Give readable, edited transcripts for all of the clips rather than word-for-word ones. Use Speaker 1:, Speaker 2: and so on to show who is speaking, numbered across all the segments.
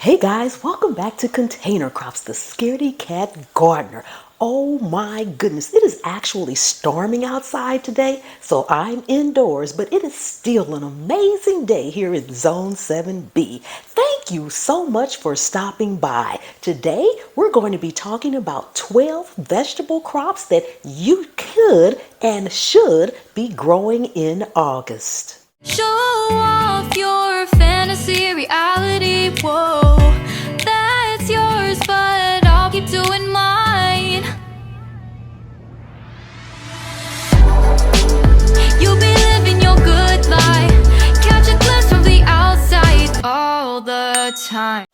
Speaker 1: Hey guys, welcome back to Container Crops, the Scaredy Cat Gardener. Oh my goodness, it is actually storming outside today, so I'm indoors, but it is still an amazing day here in Zone 7B. Thank you so much for stopping by. Today, we're going to be talking about 12 vegetable crops that you could and should be growing in August.
Speaker 2: Show off your fantasy reality, whoa, that's yours, but I'll keep doing mine. You'll be living your good life, catch a glimpse from the outside all the time.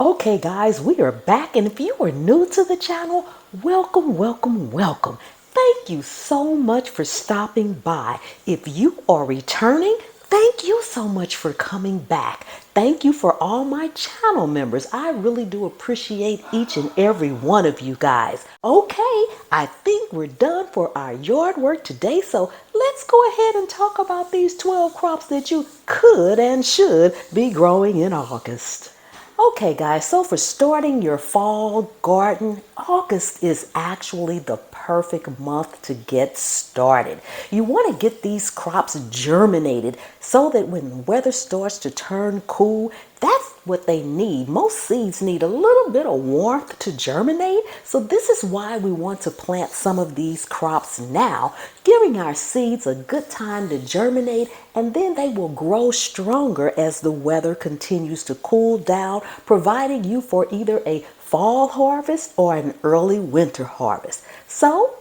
Speaker 1: Okay guys, we are back, and if you are new to the channel, welcome. Thank you so much for stopping by. If you are returning, thank you so much for coming back. Thank you for all my channel members. I really do appreciate each and every one of you guys. Okay, I think we're done for our yard work today, so let's go ahead and talk about these 12 crops that you could and should be growing in August. Okay guys, so for starting your fall garden, August is actually the perfect month to get started. You want to get these crops germinated so that when the weather starts to turn cool, that's what they need. Most seeds need a little bit of warmth to germinate, so this is why we want to plant some of these crops now, giving our seeds a good time to germinate, and then they will grow stronger as the weather continues to cool down, providing you for either a fall harvest or an early winter harvest. So,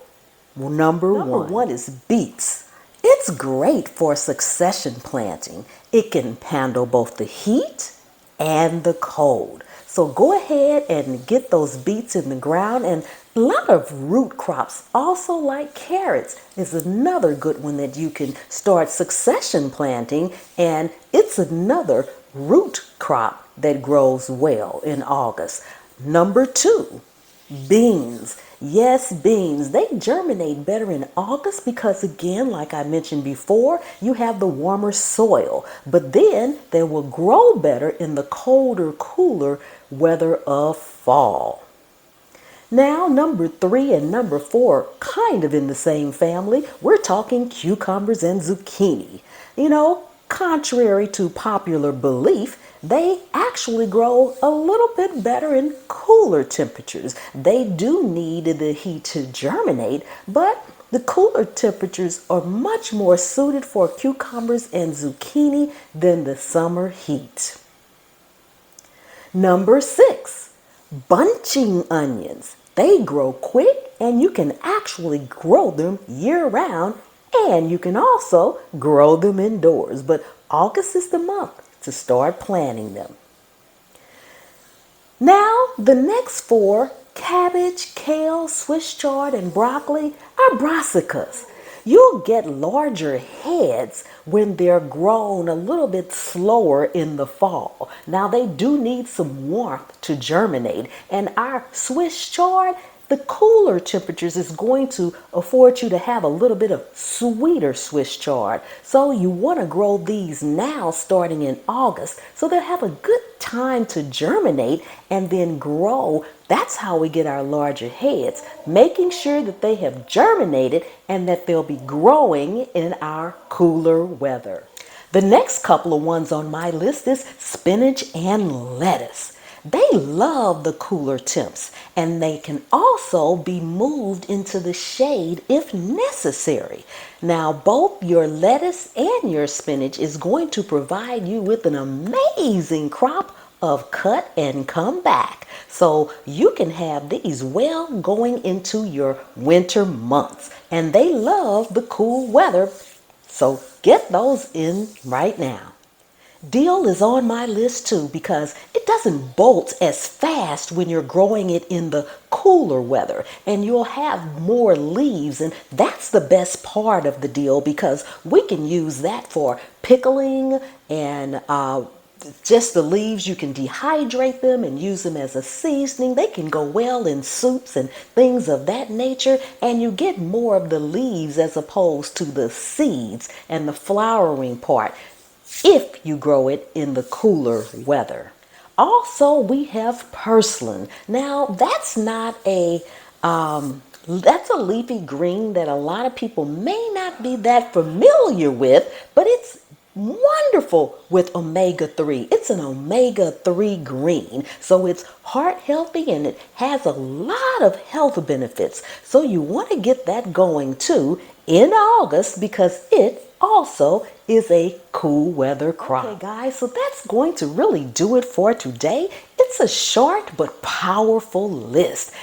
Speaker 1: number one is beets. It's great for succession planting. It can handle both the heat and the cold. So go ahead and get those beets in the ground, and a lot of root crops, also like carrots, is another good one that you can start succession planting, and it's another root crop that grows well in August. Number two, beans. Yes, beans. They germinate better in August because, again, like I mentioned before, you have the warmer soil. But then they will grow better in the colder, cooler weather of fall. Now, number three and number four, kind of in the same family, we're talking cucumbers and zucchini. You know, contrary to popular belief, they actually grow a little bit better in cooler temperatures. They do need the heat to germinate, but the cooler temperatures are much more suited for cucumbers and zucchini than the summer heat. Number six, bunching onions. They grow quick, and you can actually grow them year-round, and you can also grow them indoors. But August is the month to start planting them. Now, the next four, cabbage, kale, Swiss chard, and broccoli, are brassicas. You'll get larger heads when they're grown a little bit slower in the fall. Now, they do need some warmth to germinate, and our Swiss chard, the cooler temperatures is going to afford you to have a little bit of sweeter Swiss chard. So you want to grow these now starting in August so they'll have a good time to germinate and then grow. That's how we get our larger heads, making sure that they have germinated and that they'll be growing in our cooler weather. The next couple of ones on my list is spinach and lettuce. They love the cooler temps, and they can also be moved into the shade if necessary. Now, both your lettuce and your spinach is going to provide you with an amazing crop of cut and come back. So you can have these well going into your winter months, and they love the cool weather. So get those in right now. Dill is on my list too because it doesn't bolt as fast when you're growing it in the cooler weather, and you'll have more leaves, and that's the best part of the dill because we can use that for pickling and just the leaves. You can dehydrate them and use them as a seasoning. They can go well in soups and things of that nature, and you get more of the leaves as opposed to the seeds and the flowering part if you grow it in the cooler weather. Also, we have purslane. Now, that's a leafy green that a lot of people may not be that familiar with, but it's wonderful with omega-3. It's an omega-3 green, so it's heart healthy and it has a lot of health benefits. So you want to get that going too in August because it also is a cool weather crop. Okay guys, so that's going to really do it for today. It's a short but powerful list.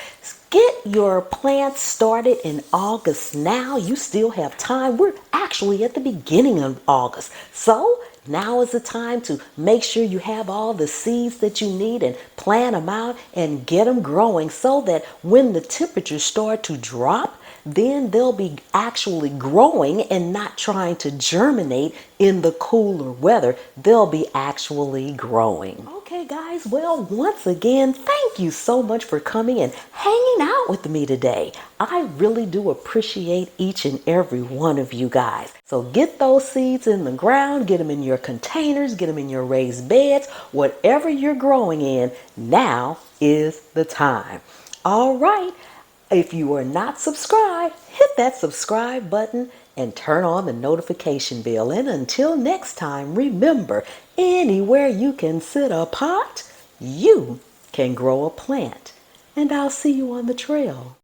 Speaker 1: Get your plants started in August now. You still have time. We're actually at the beginning of August. So now is the time to make sure you have all the seeds that you need and plant them out and get them growing so that when the temperatures start to drop, then they'll be actually growing and not trying to germinate in the cooler weather. They'll be actually growing. Okay guys, well, once again, thank you so much for coming and hanging out with me today. I really do appreciate each and every one of you guys. So get those seeds in the ground, get them in your containers, get them in your raised beds, whatever you're growing in, now is the time. All right. If you are not subscribed, hit that subscribe button and turn on the notification bell. And until next time, remember, anywhere you can sit a pot, you can grow a plant. And I'll see you on the trail.